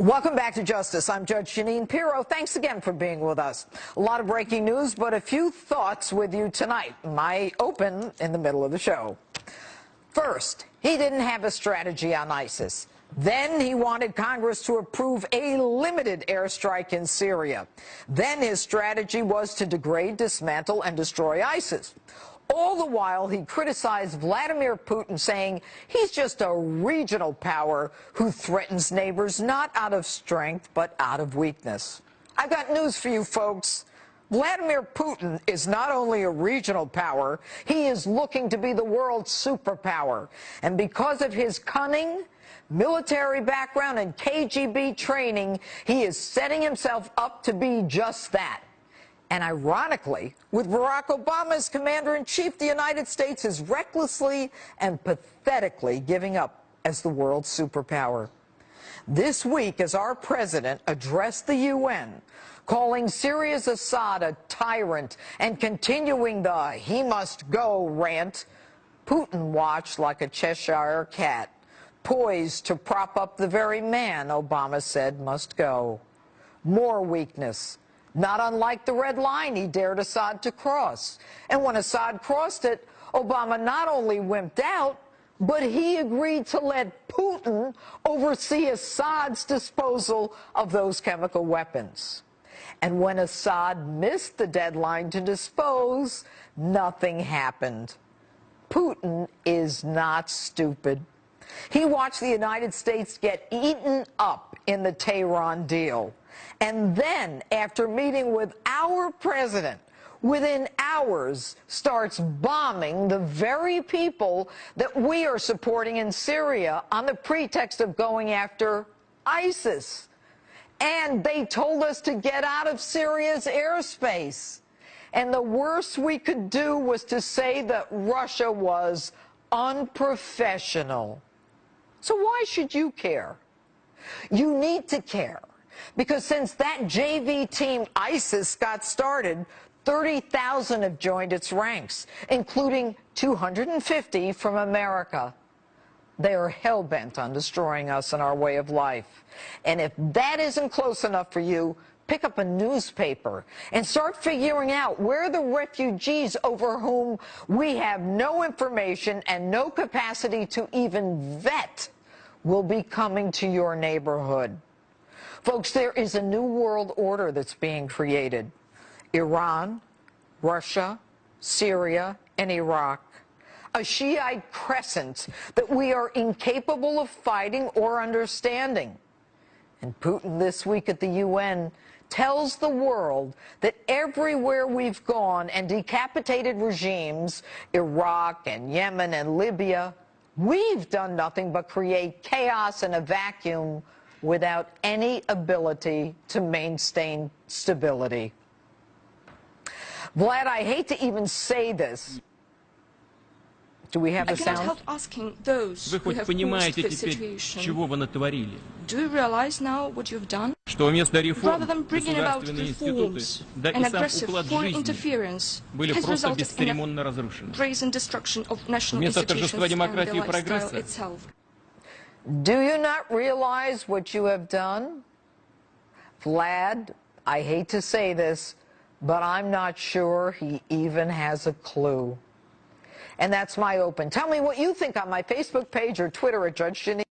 Welcome back to Justice. I'm Judge Jeanine Pirro. Thanks again for being with us. A lot of breaking news, but a few thoughts with you tonight. My open in the middle of the show. First, he didn't have a strategy on ISIS. Then he wanted Congress to approve a limited airstrike in Syria. Then his strategy was to degrade, dismantle, and destroy ISIS. All the while, he criticized Vladimir Putin, saying he's just a regional power who threatens neighbors not out of strength, but out of weakness. I've got news for you, folks. Vladimir Putin is not only a regional power, he is looking to be the world's superpower. And because of his cunning, military background, and KGB training, he is setting himself up to be just that. And ironically, with Barack Obama as commander-in-chief, the United States is recklessly and pathetically giving up as the world's superpower. This week, as our president addressed the UN, calling Syria's Assad a tyrant and continuing the "he must go" rant, Putin watched like a Cheshire cat, poised to prop up the very man Obama said must go. More weakness. Not unlike the red line he dared Assad to cross. And when Assad crossed it, Obama not only wimped out, but he agreed to let Putin oversee Assad's disposal of those chemical weapons. And when Assad missed the deadline to dispose, nothing happened. Putin is not stupid. He watched the United States get eaten up in the Tehran deal. And then, after meeting with our president, within hours starts bombing the very people that we are supporting in Syria on the pretext of going after ISIS. And they told us to get out of Syria's airspace. And the worst we could do was to say that Russia was unprofessional. So why should you care? You need to care. Because since that JV team ISIS got started, 30,000 have joined its ranks, including 250 from America. They are hell-bent on destroying us and our way of life. And if that isn't close enough for you, pick up a newspaper and start figuring out where the refugees over whom we have no information and no capacity to even vet will be coming to your neighborhood. Folks, there is a new world order that's being created. Iran, Russia, Syria, and Iraq. A Shiite crescent that we are incapable of fighting or understanding. And Putin this week at the UN tells the world that everywhere we've gone and decapitated regimes, Iraq and Yemen and Libya, we've done nothing but create chaos and a vacuum without any ability to maintain stability. Vlad, I hate to even say this. Do we have a sound? I cannot help asking those who have caused this situation. Do you realize now what you've done? Rather than bringing about reforms, an aggressive foreign interference has resulted in a brazen destruction of national institutions and the lifestyle itself. Do you not realize what you have done? Vlad, I hate to say this, but I'm not sure he even has a clue. And that's my open. Tell me what you think on my Facebook page or Twitter at Judge Jeanine.